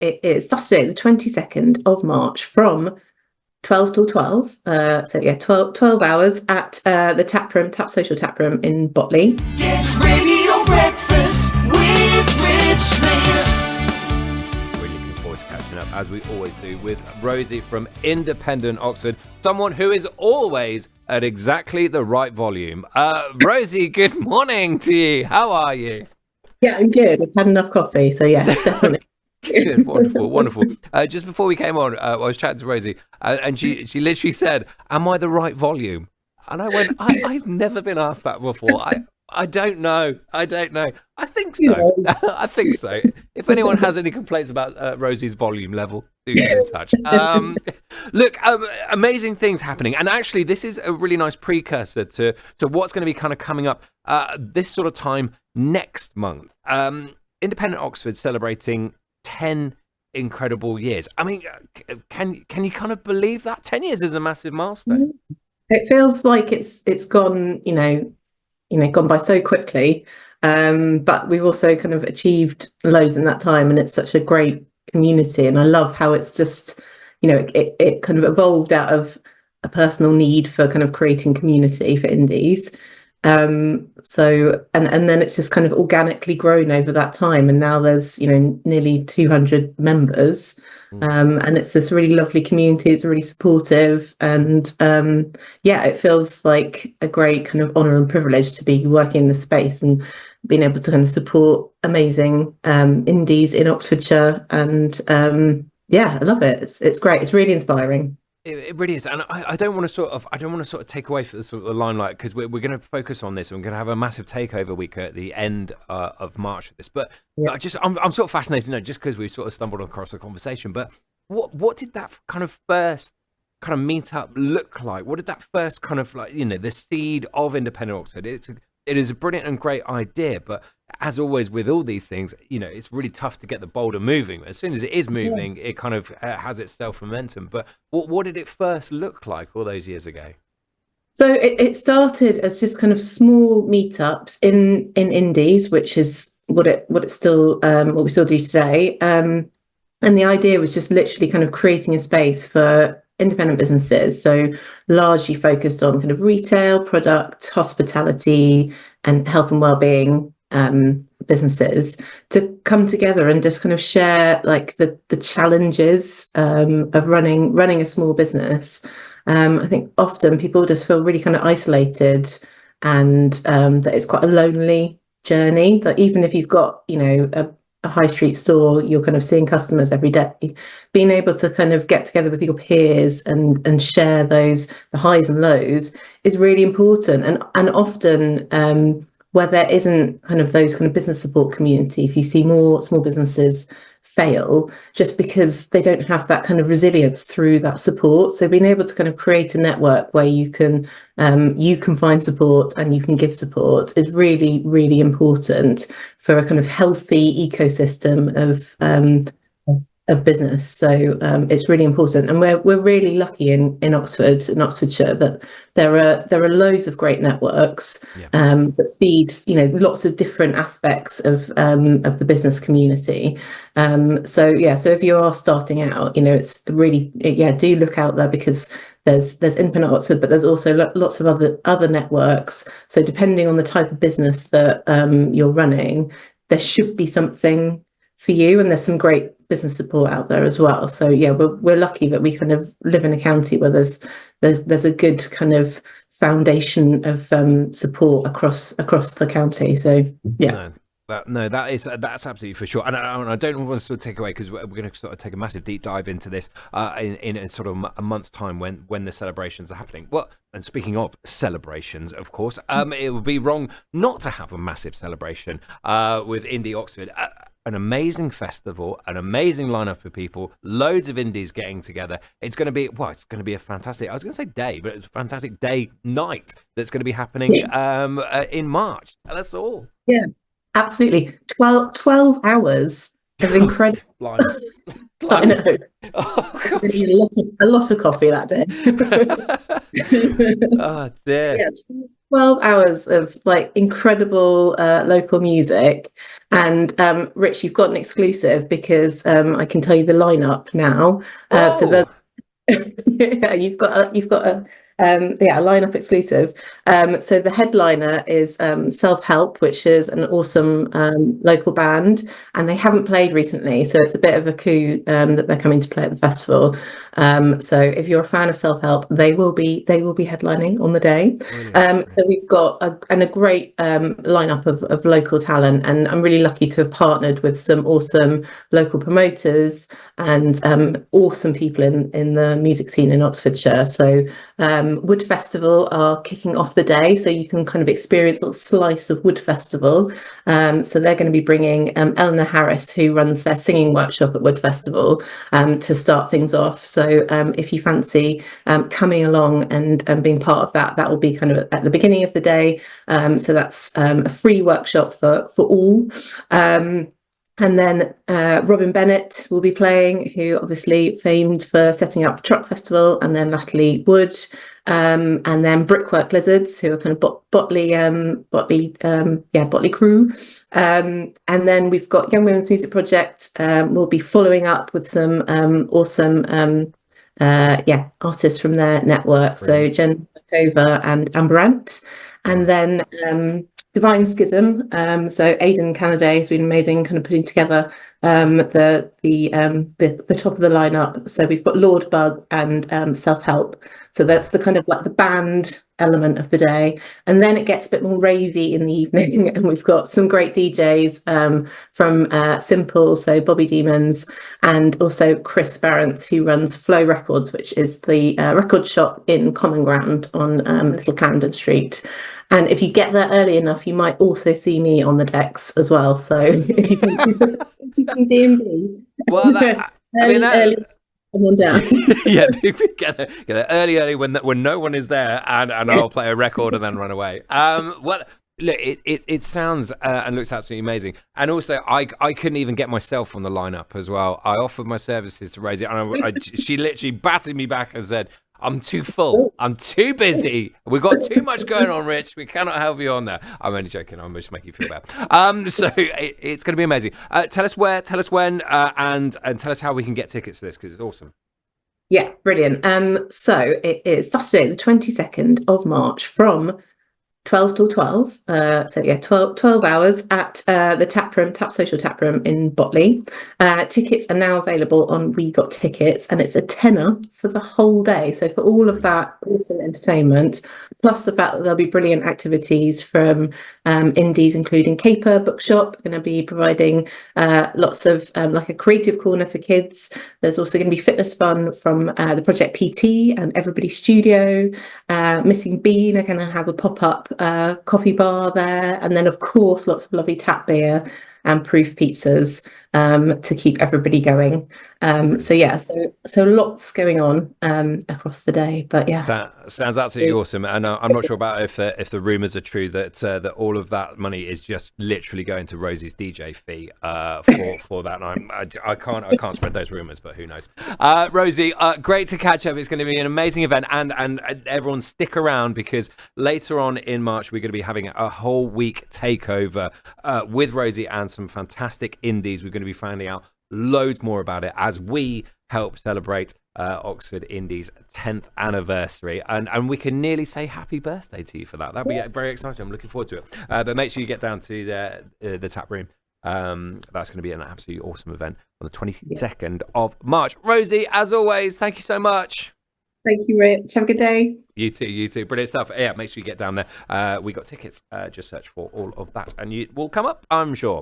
it is Saturday, the 22nd of March from 12 till 12. 12 hours at the Tap Social Tap Room in Botley. Get radio breakfast with Rich Smith. Really looking forward to catching up, as we always do, with Rosie from Independent Oxford, someone who is always at exactly the right volume. Rosie, good morning to you. How are you? Yeah, I'm good. I've had enough coffee, so yes, definitely. Good, wonderful. Just before we came on, I was chatting to Rosie, and she literally said, "Am I the right volume?" And I went, "I've never been asked that before. I don't know. I think so. I think so. If anyone has any complaints about Rosie's volume level, do get in touch." Look, amazing things happening, and actually, this is a really nice precursor to what's going to be kind of coming up this sort of time next month. Independent Oxford celebrating 10 incredible years. I mean, can you kind of believe that 10 years is a massive milestone? It feels like it's gone, gone by so quickly. But we've also kind of achieved loads in that time, and it's such a great community. And I love how it's just, it kind of evolved out of a personal need for kind of creating community for indies. So then it's just kind of organically grown over that time, and now there's nearly 200 members, and it's this really lovely community. It's really supportive, and it feels like a great kind of honour and privilege to be working in this space and being able to kind of support amazing indies in Oxfordshire. And I love it. It's great. It's really inspiring. It really is, and I don't want to sort of take away from the sort of the limelight, because we're going to focus on this, and we're going to have a massive takeover week at the end of March for this. But I'm sort of fascinated, just because we sort of stumbled across the conversation. But what did that kind of first kind of meetup look like? What did that first kind of the seed of Independent Oxford? It is a brilliant and great idea, but as always with all these things, it's really tough to get the boulder moving. As soon as it is moving, it kind of has its self-momentum. But what did it first look like all those years ago? So it started as just kind of small meetups in indies, which is what we still do today. And the idea was just literally kind of creating a space for independent businesses, so largely focused on kind of retail, product, hospitality, and health and wellbeing businesses, to come together and just kind of share like the challenges of running a small business. I think often people just feel really kind of isolated, and that it's quite a lonely journey. That even if you've got a high street store, you're kind of seeing customers every day, being able to kind of get together with your peers and share the highs and lows is really important. And often where there isn't kind of those kind of business support communities, you see more small businesses fail just because they don't have that kind of resilience through that support. So being able to kind of create a network where you can find support and you can give support is really, really important for a kind of healthy ecosystem of business. So it's really important, and we're really lucky in Oxfordshire that there are loads of great networks that feed lots of different aspects of the business community. So if you are starting out, it's really do look out there, because there's Independent Oxford, but there's also lots of other networks. So depending on the type of business that you're running, there should be something for you, and there's some great business support out there as well. So we're lucky that we kind of live in a county where there's a good kind of foundation of support across the county. So that's absolutely for sure. And I don't want to sort of take away, because we're going to sort of take a massive deep dive into this in sort of a month's time when the celebrations are happening. Well, and speaking of celebrations, of course, it would be wrong not to have a massive celebration with Indie Oxford. An amazing festival, an amazing lineup of people, loads of indies getting together. It's going to be a fantastic, I was going to say day, but it's a fantastic night that's going to be happening in March. Tell us all. Yeah, absolutely. 12 hours of incredible. I know. Oh, a lot of coffee that day. Oh dear. 12 hours of like incredible local music. And Rich, you've got an exclusive because I can tell you the lineup now. So the Oh, yeah, a lineup exclusive. So the headliner is Self Help, which is an awesome local band, and they haven't played recently, so it's a bit of a coup that they're coming to play at the festival. So if you're a fan of Self Help, they will be headlining on the day. brilliant. So we've got a great lineup of local talent, and I'm really lucky to have partnered with some awesome local promoters and awesome people in the music scene in Oxfordshire. So Wood Festival are kicking off the day, so you can kind of experience a little slice of Wood Festival. So they're going to be bringing Eleanor Harris, who runs their singing workshop at Wood Festival, to start things off. So if you fancy coming along and being part of that, that will be kind of at the beginning of the day. So that's a free workshop for all. And then Robin Bennett will be playing, who obviously famed for setting up Truck Festival, and then Natalie Wood, and then Brickwork Lizards, who are kind of Botley crew. And then we've got Young Women's Music Project. We'll be following up with some awesome artists from their network. Brilliant. So Jen Kova and Amberant. And then Divine Schism. So Aidan Canaday has been amazing, kind of putting together the top of the lineup. So we've got Lord Bug and Self Help. So that's the kind of like the band element of the day, and then it gets a bit more ravey in the evening, and we've got some great DJs from Simple, so Bobby Demons, and also Chris Barrett, who runs Flow Records, which is the record shop in Common Ground on Little Clarendon Street. And if you get there early enough, you might also see me on the decks as well. So if you can do D&B, Well, that, I mean, early, come on down. yeah, get there early when no one is there, and I'll play a record and then run away. Well, look, it sounds and looks absolutely amazing, and also I couldn't even get myself on the lineup as well. I offered my services to Rosie, and she literally batted me back and said, I'm too full. I'm too busy. We've got too much going on, Rich. We cannot help you on there. I'm only joking. I'm just making you feel bad. So it's going to be amazing. Tell us where, tell us when, and tell us how we can get tickets for this, because it's awesome. Yeah, brilliant. So it is Saturday, the 22nd of March from 12 till 12. 12 hours at the Tap Social Tap Room in Botley. Tickets are now available on We Got Tickets, and it's a tenner for the whole day. So for all of that awesome entertainment, plus the fact that there'll be brilliant activities from indies, including Caper Bookshop, going to be providing lots of like a creative corner for kids. There's also going to be fitness fun from the Project PT and Everybody Studio. Missing Bean are going to have a pop-up coffee bar there, and then of course lots of lovely tap beer and proof pizzas to keep everybody going. So lots going on across the day. But yeah, that sounds absolutely awesome. And I'm not sure about if the rumours are true that all of that money is just literally going to Rosie's DJ fee for that. And I can't spread those rumours, but who knows? Rosie, great to catch up. It's going to be an amazing event, and everyone stick around, because later on in March we're going to be having a whole week takeover with Rosie and some fantastic indies. We're going to be finding out loads more about it as we help celebrate Oxford Indies' 10th anniversary, and we can nearly say happy birthday to you for that. That'll be very exciting. I'm looking forward to it. But make sure you get down to the tap room. That's going to be an absolutely awesome event on the 22nd of March. Rosie, as always, thank you so much. Thank you, Rich. Have a good day. You too. Brilliant stuff. Yeah, make sure you get down there. We got tickets. Just search for all of that, and you will come up, I'm sure.